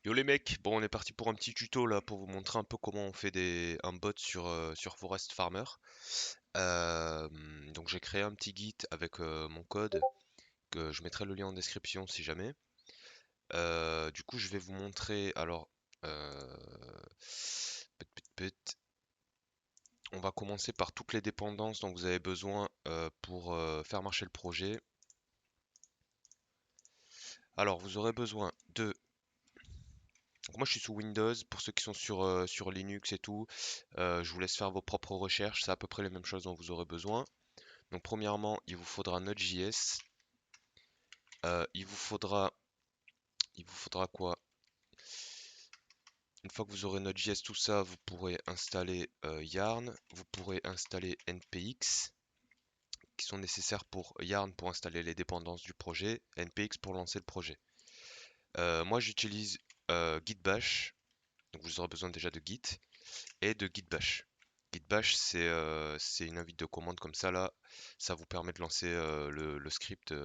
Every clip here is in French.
Yo les mecs, bon on est parti pour un petit tuto là pour vous montrer un peu comment on fait un bot sur Forest Farmer. Euh, donc j'ai créé un petit Git avec mon code, que je mettrai le lien en description si jamais. Du coup je vais vous montrer alors euh, put, put, put. On va commencer par toutes les dépendances dont vous avez besoin pour faire marcher le projet. Alors vous aurez besoin de donc moi je suis sous Windows, pour ceux qui sont sur Linux et tout, je vous laisse faire vos propres recherches, c'est à peu près les mêmes choses dont vous aurez besoin. Donc premièrement, il vous faudra Node.js, euh, il vous faudra, il vous faudra quoi? Une fois que vous aurez Node.js, tout ça, vous pourrez installer Yarn, vous pourrez installer NPX, qui sont nécessaires pour Yarn pour installer les dépendances du projet, NPX pour lancer le projet. Moi j'utilise Git Bash, donc vous aurez besoin déjà de Git. Et de Git Bash. Git Bash, c'est une invite de commande comme ça là. Ça vous permet de lancer le script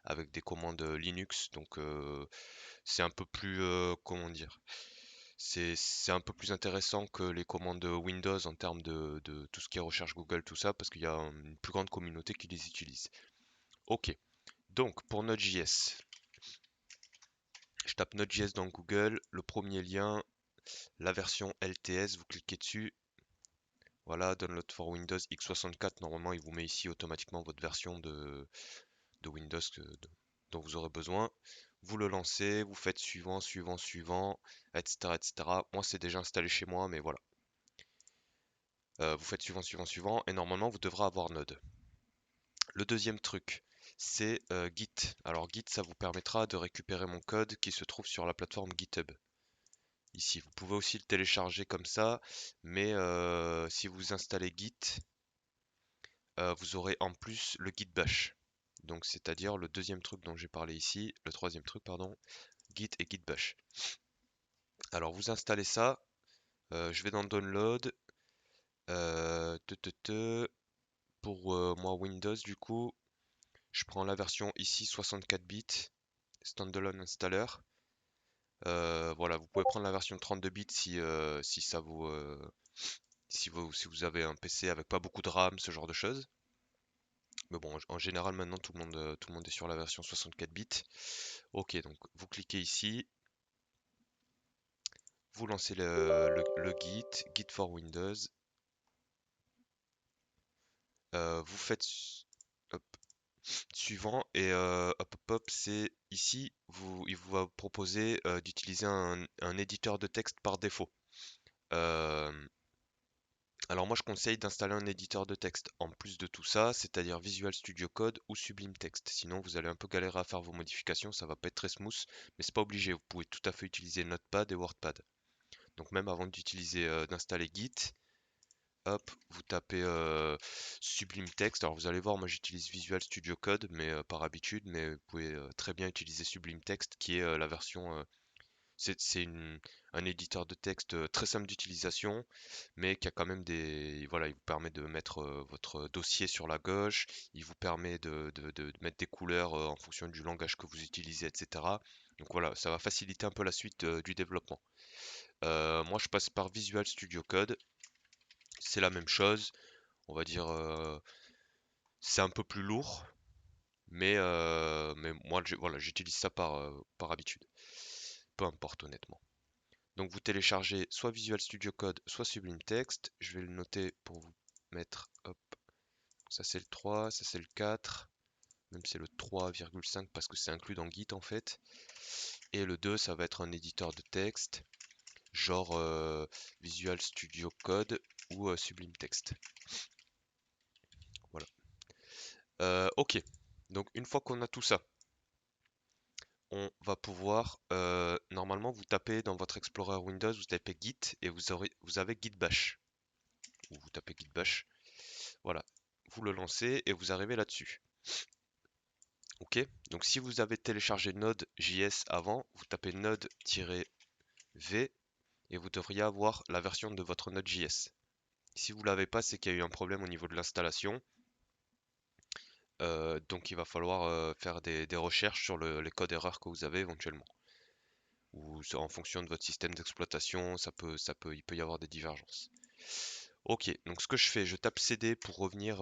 avec des commandes Linux. Donc c'est un peu plus, comment dire, c'est un peu plus intéressant que les commandes Windows en termes de tout ce qui est recherche Google, tout ça, parce qu'il y a une plus grande communauté qui les utilise. Ok, donc pour Node.js, je tape Node.js dans Google, le premier lien, la version LTS, vous cliquez dessus. Voilà, Download for Windows x64, normalement il vous met ici automatiquement votre version de Windows dont vous aurez besoin. Vous le lancez, vous faites suivant, suivant, suivant, etc. etc. Moi c'est déjà installé chez moi, mais voilà. Vous faites suivant, suivant, suivant, et normalement vous devrez avoir Node. Le deuxième truc, c'est Git. Alors Git, ça vous permettra de récupérer mon code qui se trouve sur la plateforme GitHub. Ici, vous pouvez aussi le télécharger comme ça, mais si vous installez Git, vous aurez en plus le Git Bash. Donc c'est-à-dire le deuxième truc dont j'ai parlé ici, le troisième truc, pardon, Git et Git Bash. Alors vous installez ça, je vais dans Download, pour moi Windows du coup, je prends la version ici 64 bits, Standalone Installer. Voilà, vous pouvez prendre la version 32 bits si ça vous, si vous avez un PC avec pas beaucoup de RAM, ce genre de choses. Mais bon, en général, maintenant, tout le monde est sur la version 64 bits. Ok, donc vous cliquez ici, vous lancez le Git, Git for Windows. Vous faites hop, suivant et hop, c'est ici, il vous va proposer d'utiliser un éditeur de texte par défaut. Euh, alors moi je conseille d'installer un éditeur de texte en plus de tout ça, c'est-à-dire Visual Studio Code ou Sublime Text. Sinon vous allez un peu galérer à faire vos modifications, ça va pas être très smooth, mais c'est pas obligé, vous pouvez tout à fait utiliser Notepad et WordPad. Donc même avant d'utiliser d'installer Git, hop, vous tapez Sublime Text. Alors vous allez voir, moi j'utilise Visual Studio Code, mais par habitude, mais vous pouvez très bien utiliser Sublime Text, qui est la version c'est un éditeur de texte très simple d'utilisation, mais qui a quand même voilà, il vous permet de mettre votre dossier sur la gauche, il vous permet de mettre des couleurs en fonction du langage que vous utilisez, etc. Donc voilà, ça va faciliter un peu la suite du développement. Moi, je passe par Visual Studio Code, c'est la même chose, on va dire, c'est un peu plus lourd, mais moi, voilà, j'utilise ça par habitude, peu importe honnêtement. Donc vous téléchargez soit Visual Studio Code, soit Sublime Text. Je vais le noter pour vous mettre, hop, ça c'est le 3, ça c'est le 4, même c'est le 3,5 parce que c'est inclus dans Git en fait. Et le 2, ça va être un éditeur de texte, genre Visual Studio Code ou Sublime Text. Voilà. Ok, donc une fois qu'on a tout ça, on va pouvoir, normalement vous tapez dans votre Explorer Windows, vous tapez Git et vous avez Git Bash. Ou vous tapez Git Bash. Voilà, vous le lancez et vous arrivez là-dessus. Ok, donc si vous avez téléchargé Node.js avant, vous tapez node-v et vous devriez avoir la version de votre Node.js. Si vous ne l'avez pas, c'est qu'il y a eu un problème au niveau de l'installation. Donc il va falloir faire des recherches sur les codes erreurs que vous avez éventuellement. ou en fonction de votre système d'exploitation, il peut y avoir des divergences. Ok, donc ce que je fais, je tape CD pour revenir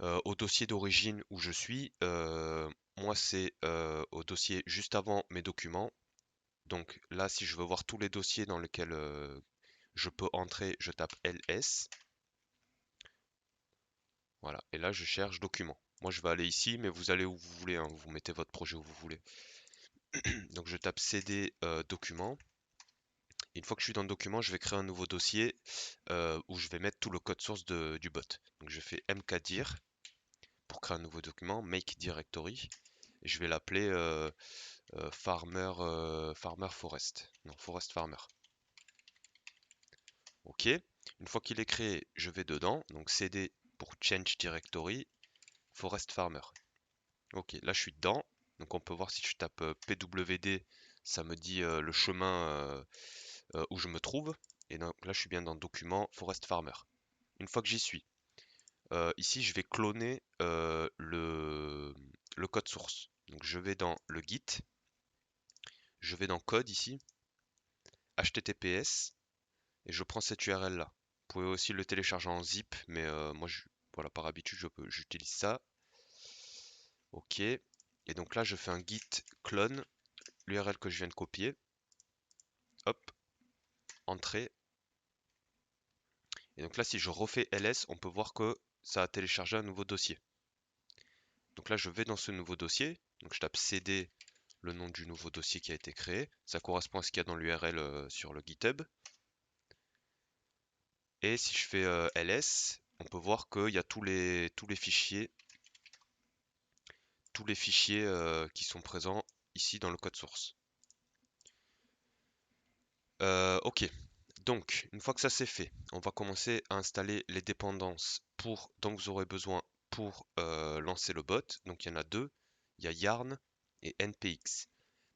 au dossier d'origine où je suis. Moi, c'est au dossier juste avant mes documents. Donc là, si je veux voir tous les dossiers dans lesquels je peux entrer, je tape ls. Voilà, et là, je cherche documents. Moi, je vais aller ici, mais vous allez où vous voulez, hein. Vous mettez votre projet où vous voulez. Donc, je tape cd documents. Et une fois que je suis dans le document, je vais créer un nouveau dossier où je vais mettre tout le code source du bot. Donc, je fais mkdir pour créer un nouveau document, make directory, et je vais l'appeler farmer forest. Non, forest farmer. Ok. Une fois qu'il est créé, je vais dedans. Donc cd pour change directory, forest farmer. Ok, là je suis dedans. Donc on peut voir si je tape pwd, ça me dit le chemin où je me trouve. Et donc là je suis bien dans document forest farmer. Une fois que j'y suis, ici je vais cloner le code source. Donc je vais dans le git, je vais dans code ici, https, et je prends cette URL là. Vous pouvez aussi le télécharger en zip, mais moi voilà, par habitude j'utilise ça. Ok. Et donc là je fais un git clone l'URL que je viens de copier. Hop, entrée. Et donc là si je refais ls, on peut voir que ça a téléchargé un nouveau dossier. Donc là je vais dans ce nouveau dossier. Donc je tape cd le nom du nouveau dossier qui a été créé. Ça correspond à ce qu'il y a dans l'URL sur le GitHub. Et si je fais ls, on peut voir qu'il y a tous les fichiers qui sont présents ici dans le code source. Ok, donc une fois que ça c'est fait, on va commencer à installer les dépendances dont vous aurez besoin pour lancer le bot. Donc il y en a deux, il y a yarn et npx.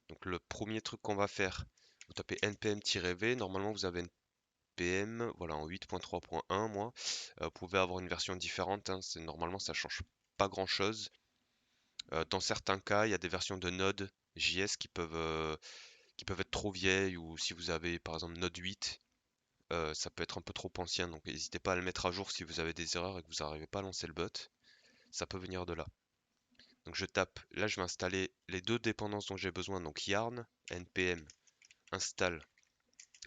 Donc le premier truc qu'on va faire, vous tapez npm-v, normalement vous avez npm, voilà, en 8.3.1 moi. Vous pouvez avoir une version différente, hein, normalement ça change pas grand chose. Dans certains cas, il y a des versions de Node.js qui peuvent être trop vieilles, ou si vous avez par exemple Node 8, ça peut être un peu trop ancien, donc n'hésitez pas à le mettre à jour si vous avez des erreurs et que vous n'arrivez pas à lancer le bot. Ça peut venir de là. Donc je tape, là je vais installer les deux dépendances dont j'ai besoin, donc yarn, npm install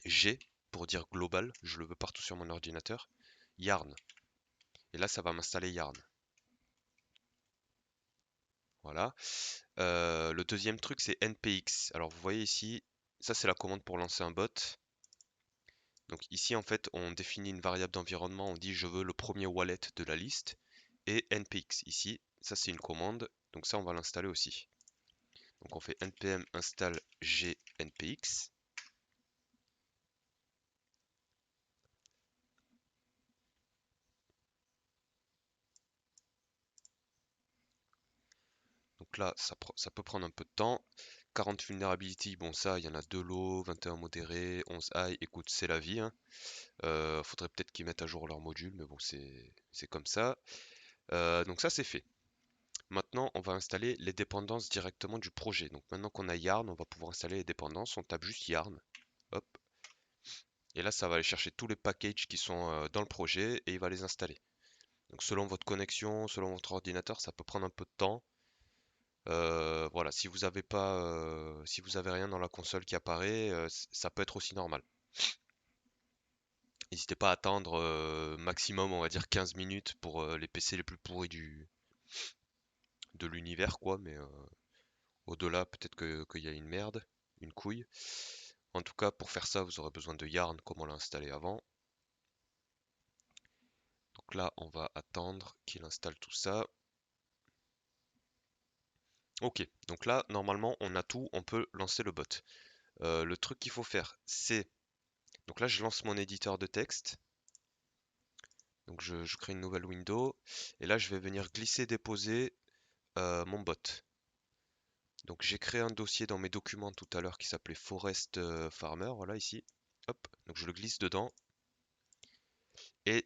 g pour dire global, je le veux partout sur mon ordinateur, yarn. Et là ça va m'installer yarn. Voilà. Le deuxième truc c'est npx. Alors vous voyez ici, ça c'est la commande pour lancer un bot. Donc ici en fait on définit une variable d'environnement, on dit je veux le premier wallet de la liste, et npx ici, ça c'est une commande, donc ça on va l'installer aussi. Donc on fait npm install g npx. Donc là ça peut prendre un peu de temps. 40 vulnerability, bon ça il y en a 2 low, 21 modérés, 11 high, écoute c'est la vie, hein. Faudrait peut-être qu'ils mettent à jour leur module, mais bon c'est comme ça. Donc ça c'est fait. Maintenant, on va installer les dépendances directement du projet. Donc maintenant qu'on a Yarn, on va pouvoir installer les dépendances. On tape juste Yarn. Hop. Et là, ça va aller chercher tous les packages qui sont dans le projet et il va les installer. Donc selon votre connexion, selon votre ordinateur, ça peut prendre un peu de temps. Voilà, si vous avez pas, si vous avez rien dans la console qui apparaît, ça peut être aussi normal. N'hésitez pas à attendre maximum, on va dire 15 minutes pour les PC les plus pourris de l'univers, quoi. Mais au-delà, peut-être qu'il y a une merde, une couille. En tout cas, pour faire ça, vous aurez besoin de Yarn comme on l'a installé avant. Donc là, on va attendre qu'il installe tout ça. Ok, donc là, normalement, on a tout, on peut lancer le bot. Le truc qu'il faut faire, c'est... Donc là, je lance mon éditeur de texte. Donc je crée une nouvelle window. Et là, je vais venir glisser-déposer mon bot. Donc j'ai créé un dossier dans mes documents tout à l'heure qui s'appelait Forest Farmer, voilà ici. Hop, donc je le glisse dedans. Et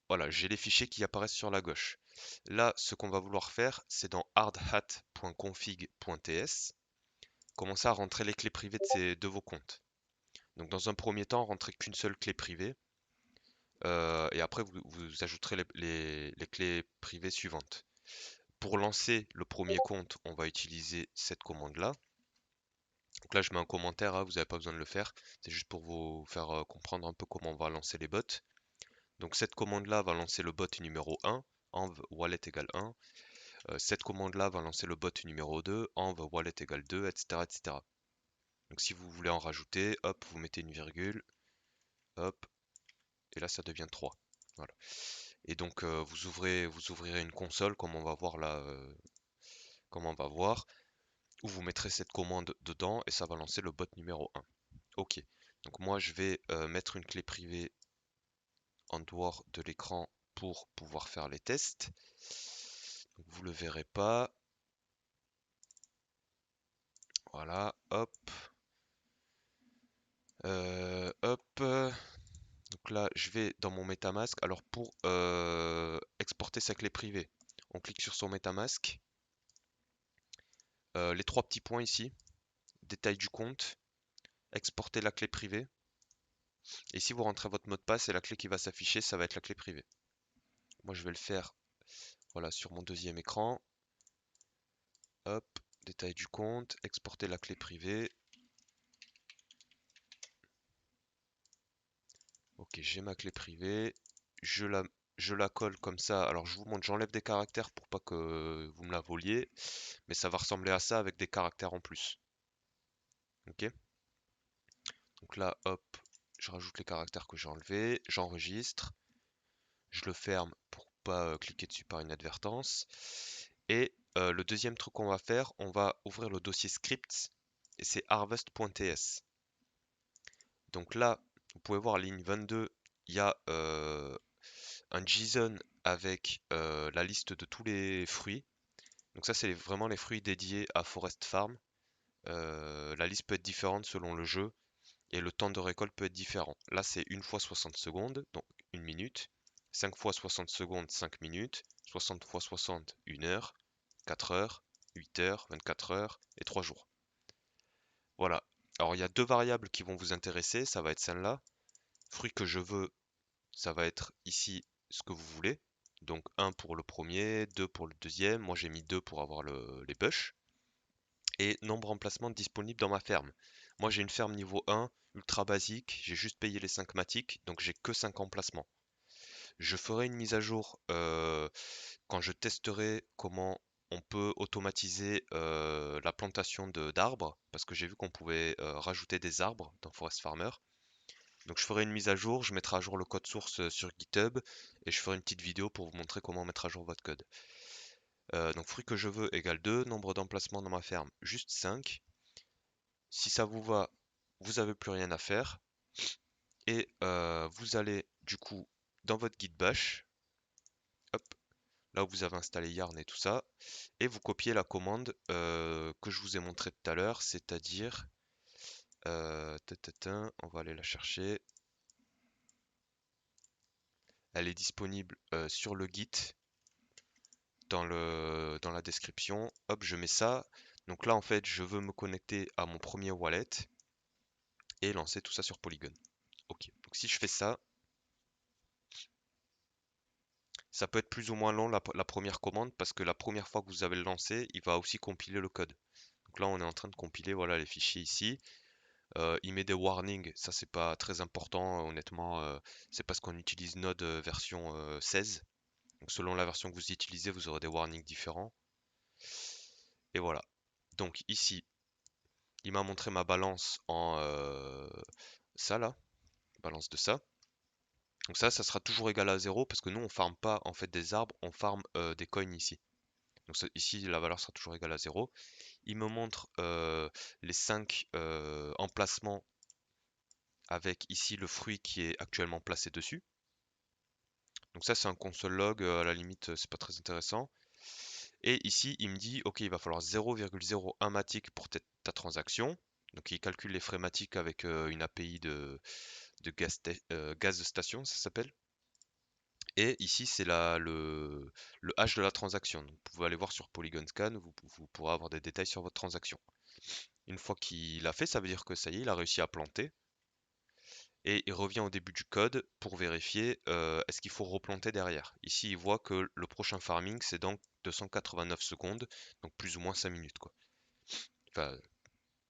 voilà, j'ai les fichiers qui apparaissent sur la gauche. Là, ce qu'on va vouloir faire, c'est dans hardhat.config.ts. commencez à rentrer les clés privées de vos comptes. Donc dans un premier temps, rentrez qu'une seule clé privée et après vous ajouterez les clés privées suivantes. Pour lancer le premier compte, on va utiliser cette commande-là. Donc là, je mets un commentaire, hein, vous n'avez pas besoin de le faire. C'est juste pour vous faire comprendre un peu comment on va lancer les bots. Donc cette commande-là va lancer le bot numéro 1, env wallet égale 1. Cette commande-là va lancer le bot numéro 2, env wallet égale 2, etc., etc. Donc si vous voulez en rajouter, hop, vous mettez une virgule, hop, et là ça devient 3. Voilà. Et donc vous ouvrirez une console comme on va voir là, comme on va voir, où vous mettrez cette commande dedans et ça va lancer le bot numéro 1. Ok. Donc moi je vais mettre une clé privée en dehors de l'écran pour pouvoir faire les tests. Donc, vous le verrez pas. Voilà, hop. Hop. Donc là, je vais dans mon MetaMask. Alors pour exporter sa clé privée, on clique sur son MetaMask. Les trois petits points ici, détail du compte, exporter la clé privée. Et si vous rentrez votre mot de passe et la clé qui va s'afficher, ça va être la clé privée. Moi, je vais le faire voilà, sur mon deuxième écran. Hop, détail du compte, exporter la clé privée. Ok, j'ai ma clé privée. Je la colle comme ça. Alors, je vous montre, j'enlève des caractères pour pas que vous me la voliez. Mais ça va ressembler à ça avec des caractères en plus. Ok. Donc là, hop, je rajoute les caractères que j'ai enlevés. J'enregistre. Je le ferme pour pas cliquer dessus par inadvertance. Et le deuxième truc qu'on va faire, on va ouvrir le dossier scripts et c'est harvest.ts. Donc là, vous pouvez voir ligne 22, il y a un JSON avec la liste de tous les fruits. Donc ça, c'est vraiment les fruits dédiés à Forest Farm. La liste peut être différente selon le jeu et le temps de récolte peut être différent. Là, c'est 1 fois 60 secondes, donc 1 minute. 5 fois 60 secondes, 5 minutes. 60 fois 60, 1 heure. 4 heures, 8 heures, 24 heures et 3 jours. Voilà. Alors, il y a deux variables qui vont vous intéresser. Ça va être celle-là. Fruit que je veux, ça va être ici ce que vous voulez. Donc 1 pour le premier, 2 pour le deuxième. Moi, j'ai mis 2 pour avoir les bush. Et nombre d'emplacements disponibles dans ma ferme. Moi, j'ai une ferme niveau 1, ultra basique. J'ai juste payé les 5 matiques, donc j'ai que 5 emplacements. Je ferai une mise à jour quand je testerai comment on peut automatiser la plantation d'arbres, parce que j'ai vu qu'on pouvait rajouter des arbres dans Forest Farmer. Donc je ferai une mise à jour, je mettrai à jour le code source sur GitHub et je ferai une petite vidéo pour vous montrer comment mettre à jour votre code. Donc fruit que je veux égale 2, nombre d'emplacements dans ma ferme juste 5. Si ça vous va, vous n'avez plus rien à faire et vous allez du coup dans votre git bash, hop, là où vous avez installé Yarn et tout ça, et vous copiez la commande que je vous ai montré tout à l'heure, c'est-à-dire, on va aller la chercher. Elle est disponible sur le Git dans la description. Hop, je mets ça. Donc là, en fait, je veux me connecter à mon premier wallet et lancer tout ça sur Polygon. Ok, donc si je fais ça, ça peut être plus ou moins long la première commande parce que la première fois que vous avez le lancé, il va aussi compiler le code. Donc là, on est en train de compiler voilà, les fichiers ici. Il met des warnings, ça c'est pas très important, honnêtement, c'est parce qu'on utilise Node version 16. Donc selon la version que vous utilisez, vous aurez des warnings différents. Et voilà. Donc ici, il m'a montré ma balance en ça là, balance de ça. Donc ça sera toujours égal à 0 parce que nous on farme pas en fait des arbres, on farme des coins ici. Donc ici la valeur sera toujours égale à 0. Il me montre les 5 emplacements avec ici le fruit qui est actuellement placé dessus. Donc ça c'est un console log, à la limite c'est pas très intéressant. Et ici il me dit ok il va falloir 0,01 matic pour ta transaction. Donc il calcule les frais matiques avec une API de gaz de station, ça s'appelle. Et ici c'est le hash de la transaction. Donc, vous pouvez aller voir sur Polygon Scan, vous pourrez avoir des détails sur votre transaction. Une fois qu'il l'a fait, ça veut dire que ça y est, il a réussi à planter. Et il revient au début du code pour vérifier est-ce qu'il faut replanter derrière. Ici, il voit que le prochain farming, c'est dans 289 secondes, donc plus ou moins 5 minutes, quoi. Enfin,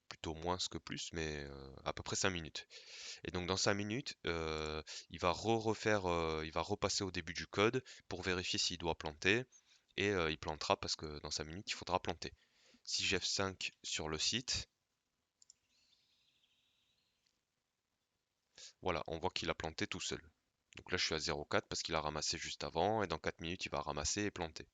plutôt moins que plus, mais à peu près 5 minutes. Et donc dans 5 minutes, il va refaire, il va repasser au début du code pour vérifier s'il doit planter, et il plantera parce que dans 5 minutes, il faudra planter. Si j'ai F5 sur le site, voilà, on voit qu'il a planté tout seul. Donc là, je suis à 0,4 parce qu'il a ramassé juste avant, et dans 4 minutes, il va ramasser et planter.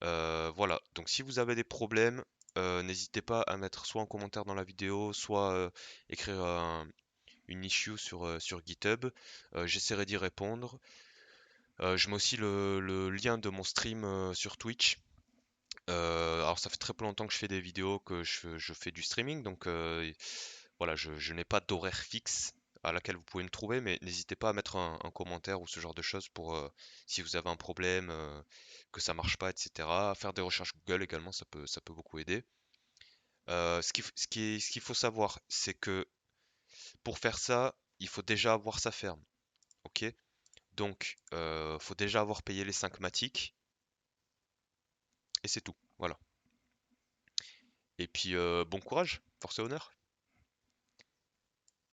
Voilà, donc si vous avez des problèmes, n'hésitez pas à mettre soit en commentaire dans la vidéo, soit écrire une issue sur GitHub. J'essaierai d'y répondre. Je mets aussi le lien de mon stream sur Twitch. Alors ça fait très peu longtemps que je fais des vidéos, que je fais du streaming, donc voilà, je n'ai pas d'horaire fixe à laquelle vous pouvez me trouver, mais n'hésitez pas à mettre un commentaire ou ce genre de choses pour si vous avez un problème, que ça marche pas, etc. Faire des recherches Google également, ça peut beaucoup aider. Ce qu'il faut savoir, c'est que pour faire ça, il faut déjà avoir sa ferme, ok? Donc, faut déjà avoir payé les 5 matiques, et c'est tout. Voilà. Et puis, bon courage, force et honneur.